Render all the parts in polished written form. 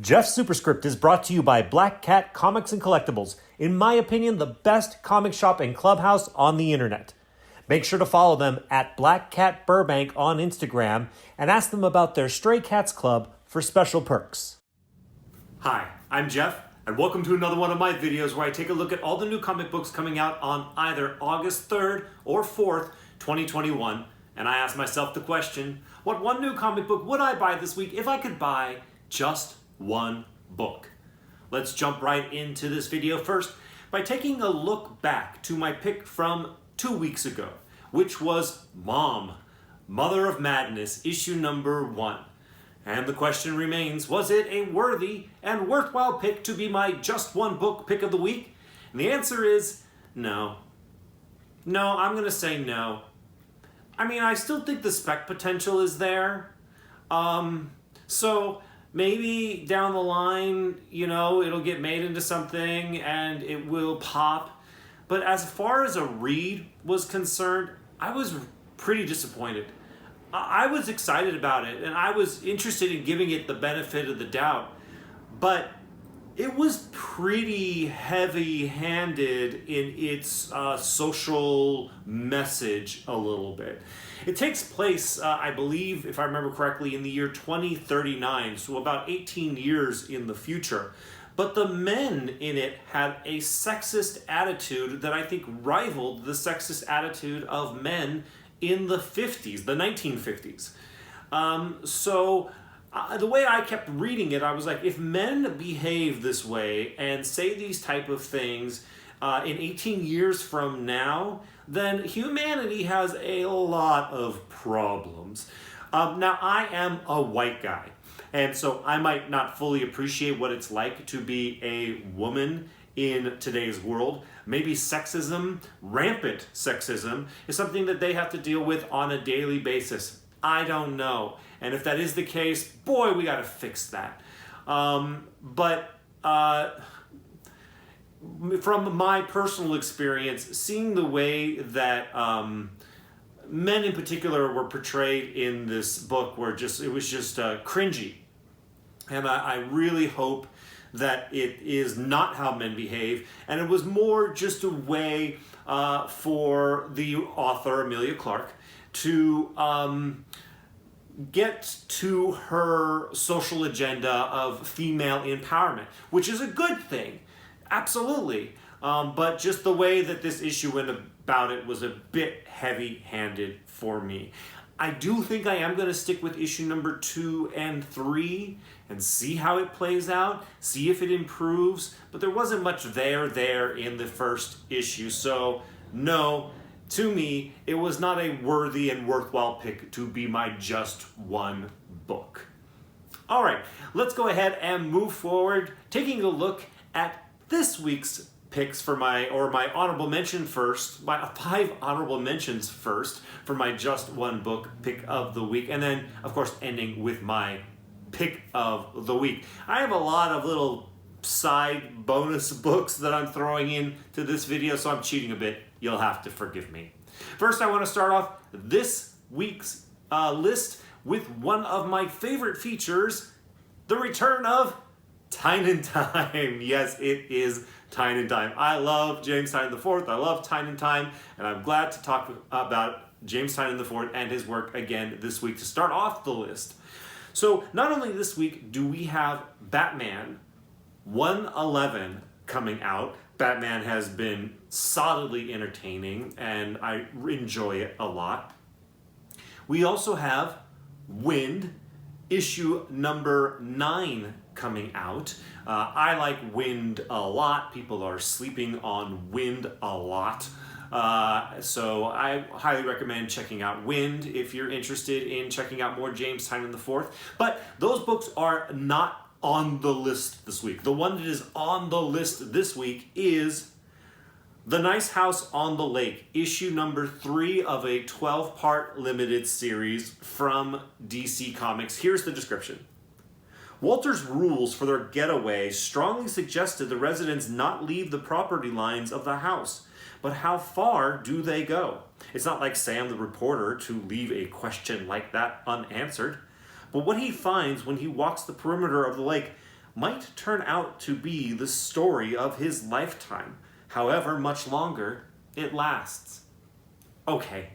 Jeff's Superscript is brought to you by Black Cat Comics and Collectibles, in my opinion, the best comic shop and clubhouse on the internet. Make sure to follow them at Black Cat Burbank on Instagram and ask them about their Stray Cats Club for special perks. Hi, I'm Jeff, and welcome to another one of my videos where I take a look at all the new comic books coming out on either August 3rd or 4th, 2021, and I ask myself the question, what one new comic book would I buy this week if I could buy just one book? Let's jump right into this video first by taking a look back to my pick from 2 weeks ago, which was Mom, Mother of Madness, issue number 1. And the question remains, was it a worthy and worthwhile pick to be my just one book pick of the week? And the answer is no. No, I'm going to say no. I mean, I still think the spec potential is there. So maybe down the line, it'll get made into something and it will pop. But as far as a read was concerned, I was pretty disappointed. I was excited about it and I was interested in giving it the benefit of the doubt. But it was pretty heavy-handed in its social message a little bit. It takes place, I believe, if I remember correctly, in the year 2039, so about 18 years in the future. But the men in it had a sexist attitude that I think rivaled the sexist attitude of men in the 50s, the 1950s. The way I kept reading it, I was like, if men behave this way and say these type of things in 18 years from now, then humanity has a lot of problems. Now, I am a white guy, and so I might not fully appreciate what it's like to be a woman in today's world. Maybe sexism, rampant sexism, is something that they have to deal with on a daily basis. I don't know. And if that is the case, boy, we got to fix that. But from my personal experience, seeing the way that men in particular were portrayed in this book it was just cringy. And I really hope that it is not how men behave, and it was more just a way for the author, Emilia Clarke, to get to her social agenda of female empowerment, which is a good thing, absolutely. But just the way that this issue went about it was a bit heavy-handed for me. I do think I am going to stick with issue number 2 and 3 and see how it plays out, see if it improves, but there wasn't much there in the first issue, so no. To me, it was not a worthy and worthwhile pick to be my just one book. All right, let's go ahead and move forward, taking a look at this week's picks for my honorable mention first, my 5 honorable mentions first for my just one book pick of the week, and then, of course, ending with my pick of the week. I have a lot of little side bonus books that I'm throwing into this video, so I'm cheating a bit. You'll have to forgive me. First, I want to start off this week's list with one of my favorite features, the return of Tynion Time. Yes, it is Tynion Time. I love James Tynion IV. I love Tynion Time, and I'm glad to talk about James Tynion IV and his work again this week to start off the list. So, not only this week do we have Batman 111 coming out. Batman has been solidly entertaining, and I enjoy it a lot. We also have Wind, issue number 9 coming out. I like Wind a lot. People are sleeping on Wind a lot. So I highly recommend checking out Wind if you're interested in checking out more James Tynion IV. But those books are not on the list this week. The one that is on the list this week is The Nice House on the Lake, issue number 3 of a 12-part limited series from DC Comics. Here's the description. Walter's rules for their getaway strongly suggested the residents not leave the property lines of the house. But how far do they go? It's not like Sam the reporter to leave a question like that unanswered. But what he finds when he walks the perimeter of the lake might turn out to be the story of his lifetime, however much longer it lasts. Okay,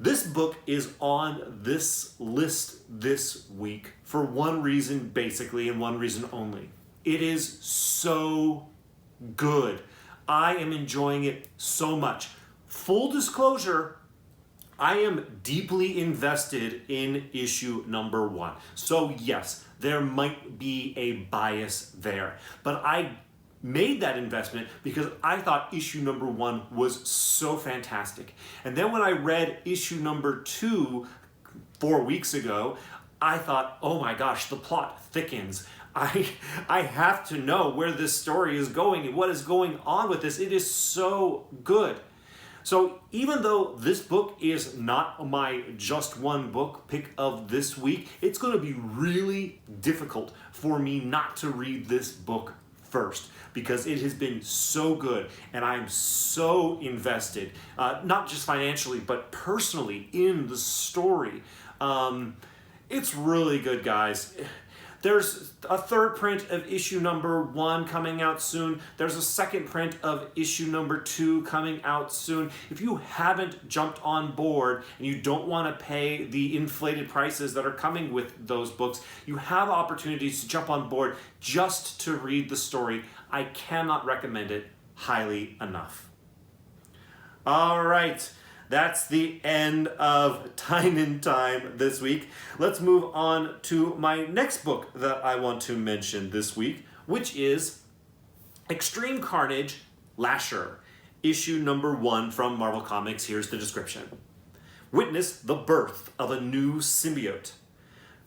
this book is on this list this week for one reason basically and one reason only. It is so good. I am enjoying it so much. Full disclosure, I am deeply invested in issue number 1. So yes, there might be a bias there, but I made that investment because I thought issue number 1 was so fantastic. And then when I read issue number 2 4 weeks ago, I thought, oh my gosh, the plot thickens. I have to know where this story is going and what is going on with this. It is so good. So even though this book is not my just one book pick of this week, it's going to be really difficult for me not to read this book first because it has been so good and I'm so invested, not just financially, but personally in the story. It's really good, guys. There's a third print of issue number 1 coming out soon. There's a second print of issue number 2 coming out soon. If you haven't jumped on board and you don't want to pay the inflated prices that are coming with those books, you have opportunities to jump on board just to read the story. I cannot recommend it highly enough. All right. That's the end of Time in Time this week. Let's move on to my next book that I want to mention this week, which is Extreme Carnage Lasher, issue number 1 from Marvel Comics. Here's the description. Witness the birth of a new symbiote.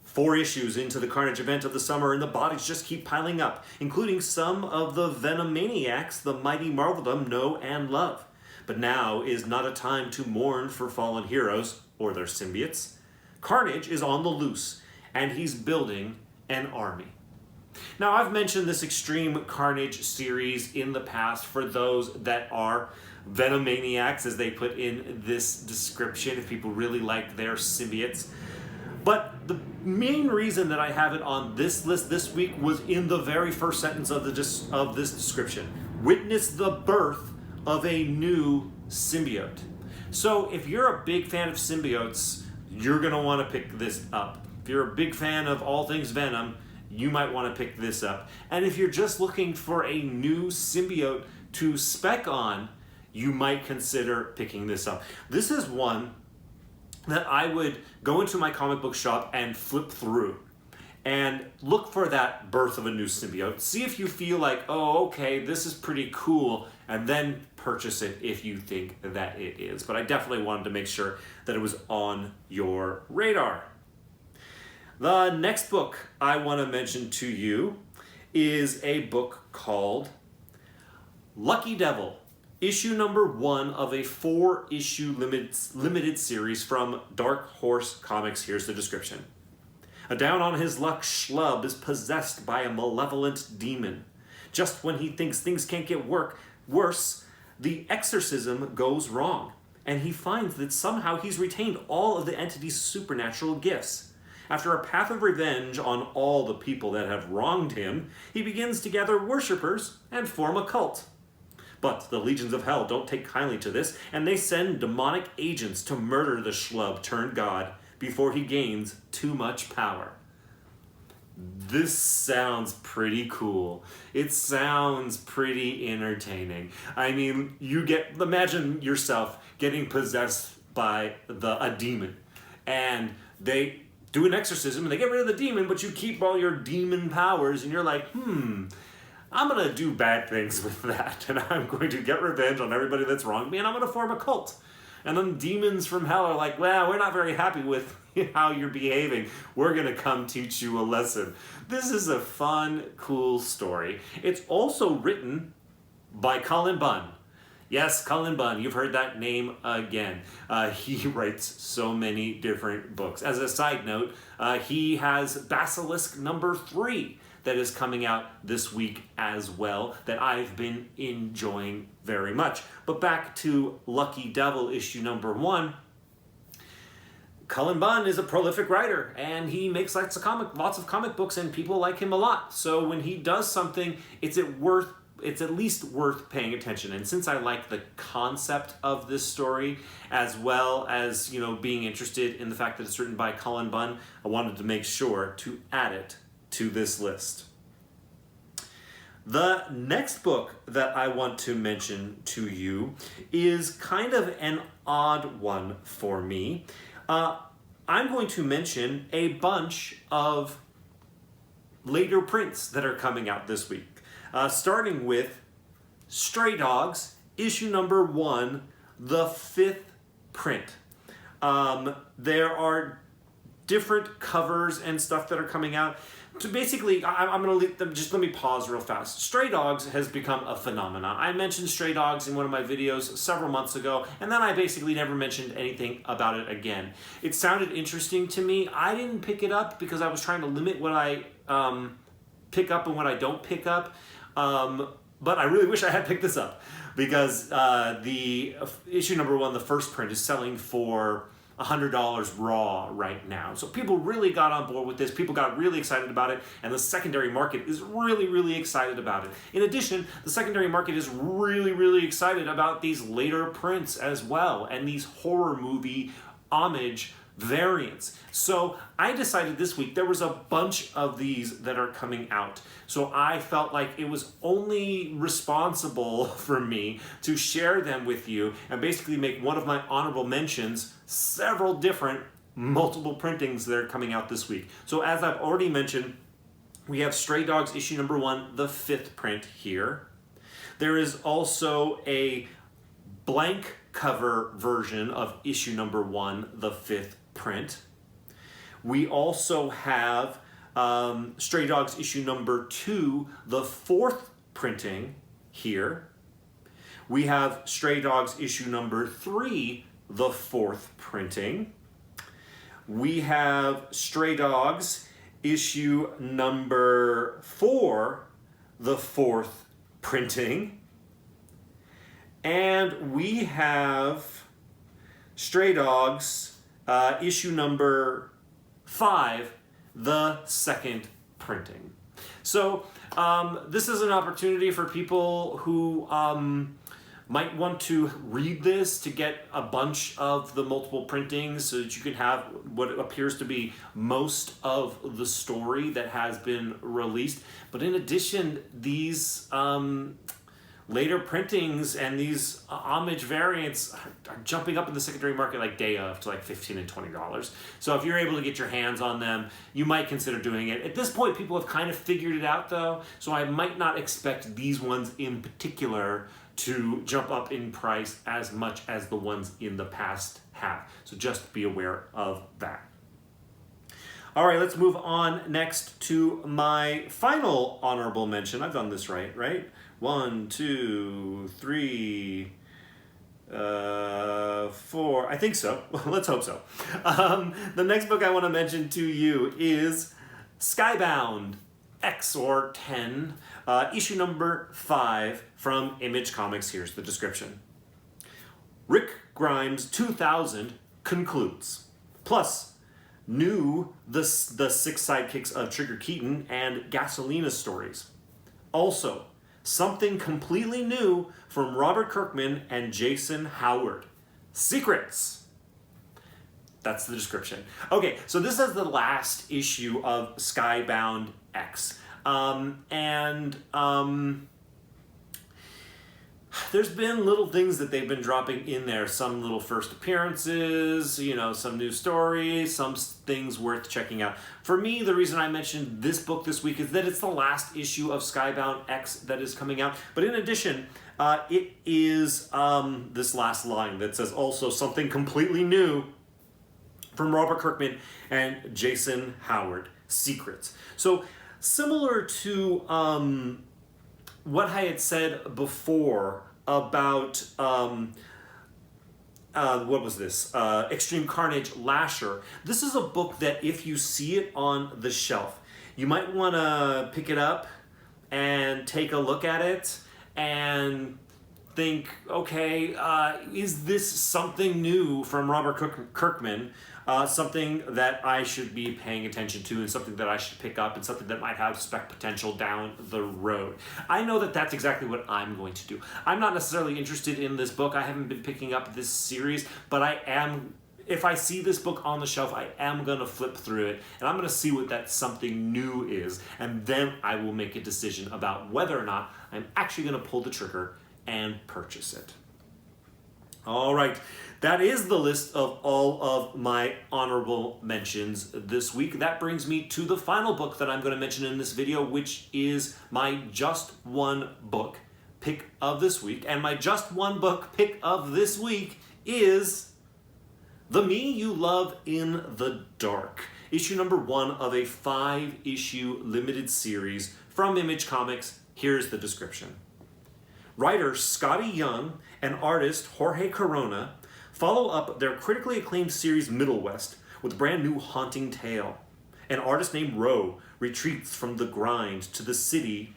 4 issues into the Carnage event of the summer, and the bodies just keep piling up, including some of the Venomaniacs the mighty Marveldom know and love. But now is not a time to mourn for fallen heroes or their symbiotes. Carnage is on the loose, and he's building an army. Now, I've mentioned this Extreme Carnage series in the past for those that are Venomaniacs, as they put in this description, if people really like their symbiotes. But the main reason that I have it on this list this week was in the very first sentence of this description. Witness the birth of a new symbiote. So if you're a big fan of symbiotes, you're going to want to pick this up. If you're a big fan of all things Venom, you might want to pick this up. And if you're just looking for a new symbiote to spec on, you might consider picking this up. This is one that I would go into my comic book shop and flip through and look for that birth of a new symbiote. See if you feel like, oh, okay, this is pretty cool, and then purchase it if you think that it is. But I definitely wanted to make sure that it was on your radar. The next book I want to mention to you is a book called Lucky Devil, issue number 1 of a 4-issue limited series from Dark Horse Comics. Here's the description. A down-on-his-luck schlub is possessed by a malevolent demon. Just when he thinks things can't get worse, the exorcism goes wrong, and he finds that somehow he's retained all of the entity's supernatural gifts. After a path of revenge on all the people that have wronged him, he begins to gather worshippers and form a cult. But the legions of hell don't take kindly to this, and they send demonic agents to murder the schlub turned god before he gains too much power. This sounds pretty cool. It sounds pretty entertaining. I mean, imagine yourself getting possessed by a demon, and they do an exorcism and they get rid of the demon, but you keep all your demon powers, and you're like, I'm gonna do bad things with that, and I'm going to get revenge on everybody that's wronged me, and I'm gonna form a cult. And then demons from hell are like, well, we're not very happy with how you're behaving. We're going to come teach you a lesson. This is a fun, cool story. It's also written by Cullen Bunn. Yes, Cullen Bunn, you've heard that name again. He writes so many different books. As a side note, he has Basilisk number 3 that is coming out this week as well, that I've been enjoying very much. But back to Lucky Devil issue number 1. Cullen Bunn is a prolific writer, and he makes lots of comic books, and people like him a lot. So when he does something, it's at least worth paying attention. And since I like the concept of this story, as well as, you know, being interested in the fact that it's written by Cullen Bunn, I wanted to make sure to add it to this list. The next book that I want to mention to you is kind of an odd one for me. I'm going to mention a bunch of later prints that are coming out this week. Starting with Stray Dogs, issue number 1, the 5th print. There are different covers and stuff that are coming out. So basically, I'm going to leave them, just let me pause real fast. Stray Dogs has become a phenomenon. I mentioned Stray Dogs in one of my videos several months ago, and then I basically never mentioned anything about it again. It sounded interesting to me. I didn't pick it up because I was trying to limit what I pick up and what I don't pick up. But I really wish I had picked this up because the issue number 1, the first print, is selling for $100 raw right now. So people really got on board with this. People got really excited about it, and the secondary market is really, really excited about it. In addition, the secondary market is really, really excited about these later prints as well, and these horror movie homage variants. So I decided this week there was a bunch of these that are coming out. So I felt like it was only responsible for me to share them with you and basically make one of my honorable mentions several different multiple printings that are coming out this week. So as I've already mentioned, we have Stray Dogs issue number 1, the 5th print here. There is also a blank cover version of issue number 1, the 5th print. We also have Stray Dogs issue number 2, the 4th printing here. We have Stray Dogs issue number 3, the 4th printing. We have Stray Dogs issue number 4, the 4th printing. And we have Stray Dogs issue number 5, the 2nd printing. So this is an opportunity for people who might want to read this to get a bunch of the multiple printings so that you can have what appears to be most of the story that has been released. But in addition, these later printings and these homage variants are jumping up in the secondary market like day of to like $15 and $20. So if you're able to get your hands on them, you might consider doing it. At this point, people have kind of figured it out though, so I might not expect these ones in particular to jump up in price as much as the ones in the past have. So just be aware of that. All right, let's move on next to my final honorable mention. I've done this right? 1, 2, 3, 4. I think so. Let's hope so. The next book I want to mention to you is Skybound X or 10, issue number 5 from Image Comics. Here's the description. Rick Grimes 2000 concludes. Plus, new the 6 sidekicks of Trigger Keaton and Gasolina stories. Also, something completely new from Robert Kirkman and Jason Howard. Secrets. That's the description. Okay, so this is the last issue of Skybound X. There's been little things that they've been dropping in there. Some little first appearances, you know, some new stories, some things worth checking out. For me, the reason I mentioned this book this week is that it's the last issue of Skybound X that is coming out. But in addition, it is this last line that says also something completely new from Robert Kirkman and Jason Howard, Secrets. So similar to what I had said before about, what was this? Extreme Carnage Lasher. This is a book that if you see it on the shelf, you might want to pick it up and take a look at it and think, okay, is this something new from Robert Kirkman? Something that I should be paying attention to, and something that I should pick up, and something that might have spec potential down the road. I know that that's exactly what I'm going to do. I'm not necessarily interested in this book. I haven't been picking up this series, but I am. If I see this book on the shelf, I am going to flip through it, and I'm going to see what that something new is, and then I will make a decision about whether or not I'm actually going to pull the trigger and purchase it. All right, that is the list of all of my honorable mentions this week. That brings me to the final book that I'm going to mention in this video, which is my just one book pick of this week. And my just one book pick of this week is The Me You Love in the Dark, issue number 1 of a 5-issue limited series from Image Comics. Here's the description. Writer Scotty Young and artist Jorge Corona follow up their critically acclaimed series Middle West with a brand new haunting tale. An artist named Roe retreats from the grind to the city,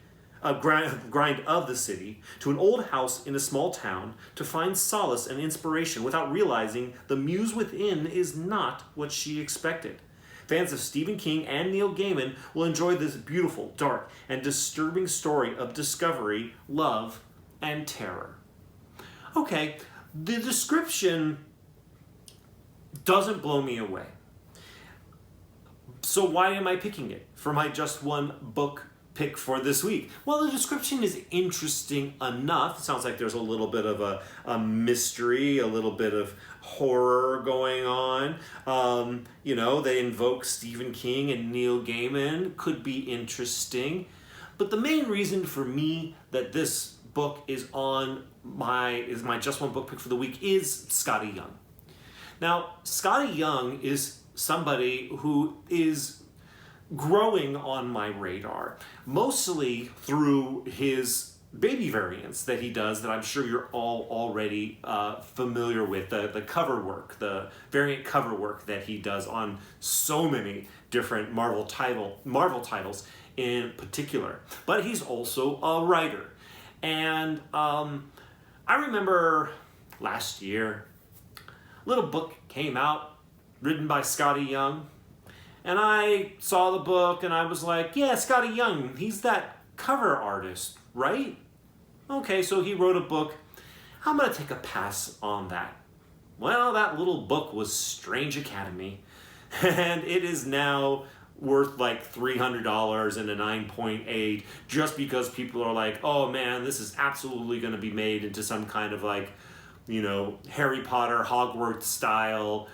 grind of the city, to an old house in a small town to find solace and inspiration without realizing the muse within is not what she expected. Fans of Stephen King and Neil Gaiman will enjoy this beautiful, dark, and disturbing story of discovery, love, and terror. Okay, the description doesn't blow me away. So why am I picking it for my just one book pick for this week? Well, the description is interesting enough. It sounds like there's a little bit of a mystery, a little bit of horror going on. They invoke Stephen King and Neil Gaiman. Could be interesting. But the main reason for me that this book is my just one book pick for the week is Scotty Young. Now, Scotty Young is somebody who is growing on my radar, mostly through his baby variants that he does that I'm sure you're all already familiar with, the cover work, the variant cover work that he does on so many different Marvel titles in particular. But he's also a writer. And I remember last year, a little book came out written by Scotty Young. And I saw the book and I was like, yeah, Scotty Young, he's that cover artist, right? Okay, so he wrote a book. I'm going to take a pass on that. Well, that little book was Strange Academy. And it is now worth like $300 and a 9.8 just because people are like, oh man, this is absolutely going to be made into some kind of like, Harry Potter, Hogwarts style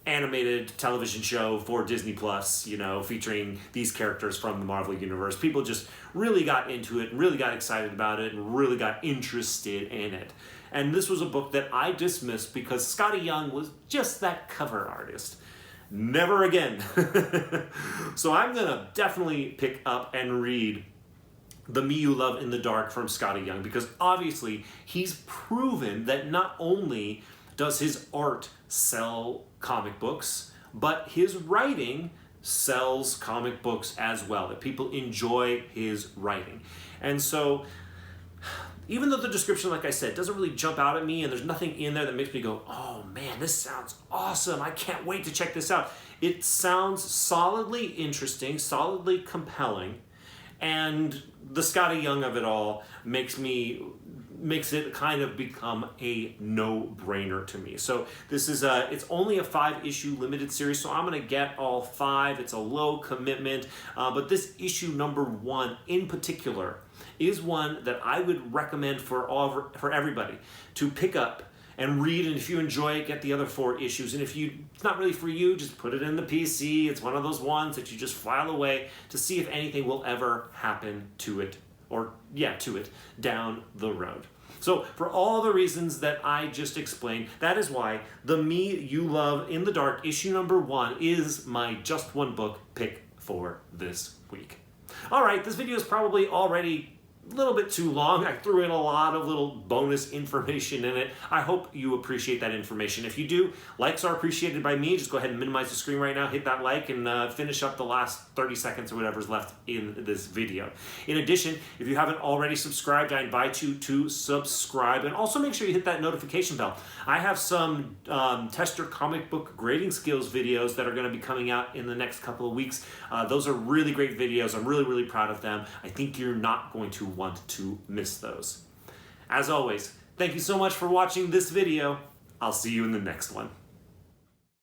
animated television show for Disney Plus, featuring these characters from the Marvel Universe. People just really got into it, really got excited about it, and really got interested in it. And this was a book that I dismissed because Scotty Young was just that cover artist. Never again. So I'm going to definitely pick up and read The Me You Love in the Dark from Scotty Young, because obviously he's proven that not only does his art sell comic books, but his writing sells comic books as well, that people enjoy his writing. And so even though the description, like I said, doesn't really jump out at me and there's nothing in there that makes me go, oh man, this sounds awesome, I can't wait to check this out. It sounds solidly interesting, solidly compelling, and the Scotty Young of it all makes it kind of become a no-brainer to me. So this is it's only a 5-issue limited series, so I'm going to get all 5. It's a low commitment, but this issue number 1 in particular is one that I would recommend for everybody to pick up and read, and if you enjoy it, get the other 4 issues. And if it's not really for you, just put it in the PC. It's one of those ones that you just file away to see if anything will ever happen to it, down the road. So for all the reasons that I just explained, that is why The Me You Love in the Dark, issue number 1, is my just one book pick for this week. All right, this video is probably already little bit too long. I threw in a lot of little bonus information in it. I hope you appreciate that information. If you do, likes are appreciated by me. Just go ahead and minimize the screen right now, hit that like, and finish up the last 30 seconds or whatever's left in this video. In addition, if you haven't already subscribed, I invite you to subscribe, and also make sure you hit that notification bell. I have some test your comic book grading skills videos that are going to be coming out in the next couple of weeks. Those are really great videos. I'm really, really proud of them. I think you're not going to want to miss those. As always, thank you so much for watching this video. I'll see you in the next one.